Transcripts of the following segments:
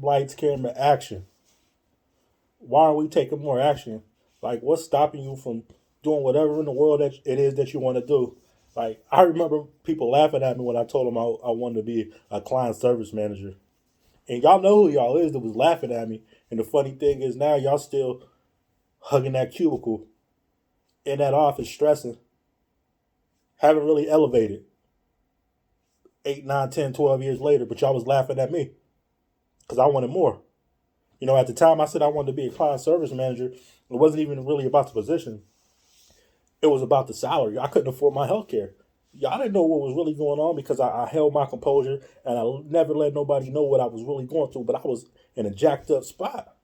lights, camera, action. Why aren't we taking more action? Like, what's stopping you from doing whatever in the world that it is that you want to do? Like, I remember people laughing at me when I told them I wanted to be a client service manager. And y'all know who y'all is that was laughing at me. And the funny thing is now y'all still hugging that cubicle in that office stressing. Haven't really elevated 8, 9, 10, 12 years later, but y'all was laughing at me because I wanted more. You know, at the time I said I wanted to be a client service manager, it wasn't even really about the position. It was about the salary. I couldn't afford my health care. Y'all didn't know what was really going on because I held my composure and I never let nobody know what I was really going through, but I was in a jacked up spot.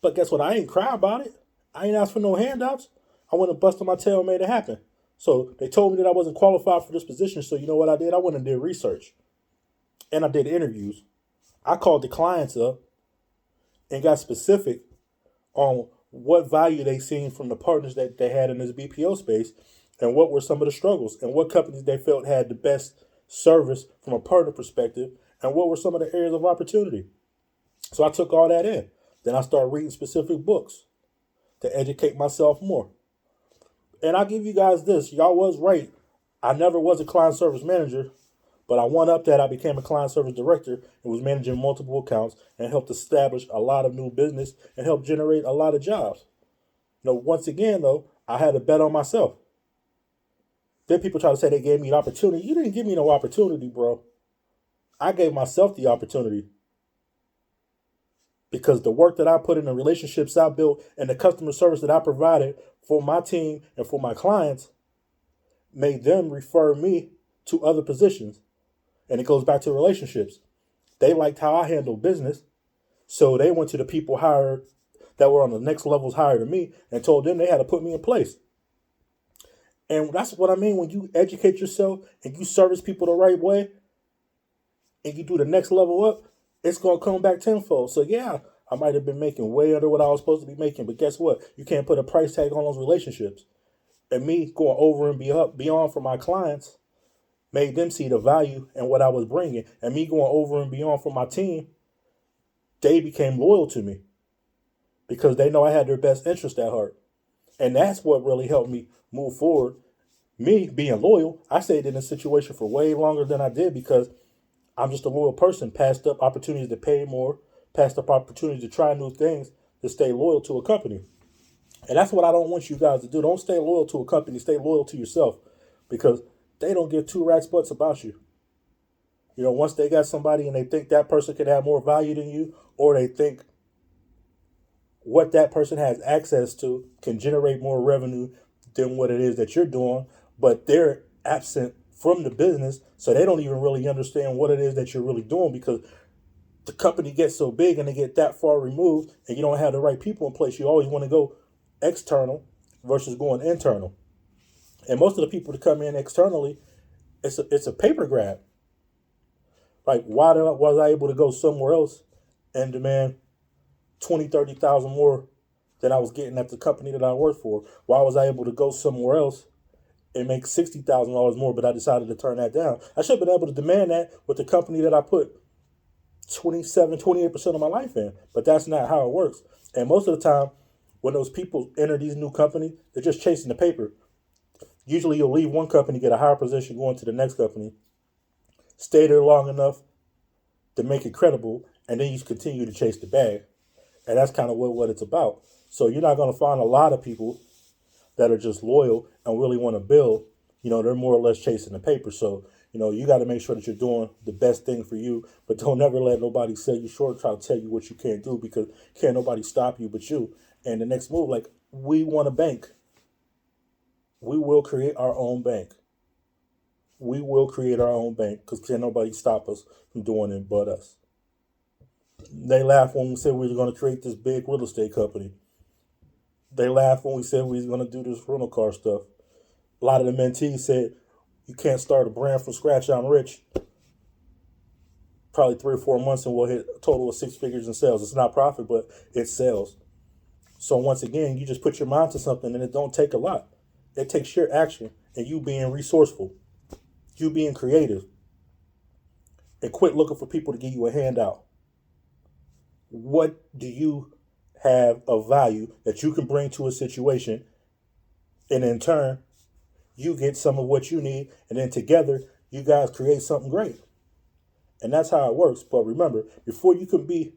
But guess what? I ain't cry about it. I ain't asked for no handouts. I went and busted my tail and made it happen. So they told me that I wasn't qualified for this position. So you know what I did? I went and did research. And I did interviews. I called the clients up and got specific on what value they seen from the partners that they had in this BPO space and what were some of the struggles and what companies they felt had the best service from a partner perspective and what were some of the areas of opportunity. So I took all that in. Then I started reading specific books to educate myself more. And I'll give you guys this. Y'all was right. I never was a client service manager, but I went up that. I became a client service director and was managing multiple accounts and helped establish a lot of new business and helped generate a lot of jobs. You know, once again, though, I had to bet on myself. Then people try to say they gave me an opportunity. You didn't give me no opportunity, bro. I gave myself the opportunity. Because the work that I put in, the relationships I built, and the customer service that I provided for my team and for my clients made them refer me to other positions. And it goes back to relationships. They liked how I handled business. So they went to the people hired that were on the next levels higher than me and told them they had to put me in place. And that's what I mean when you educate yourself and you service people the right way and you do the next level up, it's going to come back tenfold. So yeah, I might have been making way under what I was supposed to be making, but guess what? You can't put a price tag on those relationships. And me going over and beyond for my clients made them see the value and what I was bringing. And me going over and beyond for my team, they became loyal to me because they know I had their best interest at heart. And that's what really helped me move forward. Me being loyal, I stayed in a situation for way longer than I did because I'm just a loyal person, passed up opportunities to pay more, passed up opportunities to try new things, to stay loyal to a company. And that's what I don't want you guys to do. Don't stay loyal to a company, stay loyal to yourself because they don't give two rats butts about you. You know, once they got somebody and they think that person can have more value than you, or they think what that person has access to can generate more revenue than what it is that you're doing, but they're absent from the business, so they don't even really understand what it is that you're really doing because the company gets so big and they get that far removed and you don't have the right people in place. You always want to go external versus going internal. And most of the people that come in externally, it's a paper grab. Like, why was I able to go somewhere else and demand 20, 30,000 more than I was getting at the company that I worked for? Why was I able to go somewhere else and make $60,000 more, but I decided to turn that down? I should have been able to demand that with the company that I put 27, 28% of my life in, but that's not how it works. And most of the time, when those people enter these new companies, they're just chasing the paper. Usually you'll leave one company, get a higher position, go into the next company, stay there long enough to make it credible, and then you continue to chase the bag. And that's kind of what it's about. So you're not going to find a lot of people that are just loyal and really want to build. You know, they're more or less chasing the paper. So, you know, you got to make sure that you're doing the best thing for you, but don't ever let nobody sell you short, try to tell you what you can't do because can't nobody stop you but you. And the next move, like, we want a bank. We will create our own bank. We will create our own bank because can't nobody stop us from doing it but us. They laughed when we said we were going to create this big real estate company. They laughed when we said we were going to do this rental car stuff. A lot of the mentees said, you can't start a brand from scratch, I'm rich. Probably 3 or 4 months and we'll hit a total of 6 figures in sales. It's not profit, but it's sales. So once again, you just put your mind to something and it don't take a lot. It takes your action and you being resourceful, you being creative, and quit looking for people to give you a handout. What do you have of value that you can bring to a situation? And in turn, you get some of what you need. And then together, you guys create something great. And that's how it works. But remember, before you can be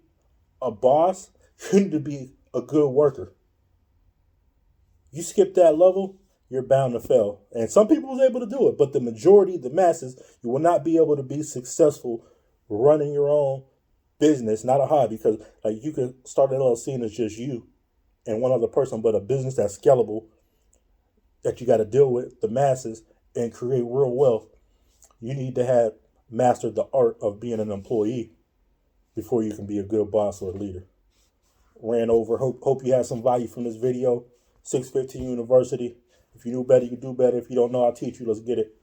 a boss, you need to be a good worker. You skip that level, you're bound to fail. And some people was able to do it, but the majority, the masses, you will not be able to be successful running your own business, not a hobby, because like you could start an LLC and it's just you and one other person, but a business that's scalable that you got to deal with the masses and create real wealth. You need to have mastered the art of being an employee before you can be a good boss or a leader. Ran over. Hope you had some value from this video. 615 University. If you knew better, you do better. If you don't know, I'll teach you. Let's get it.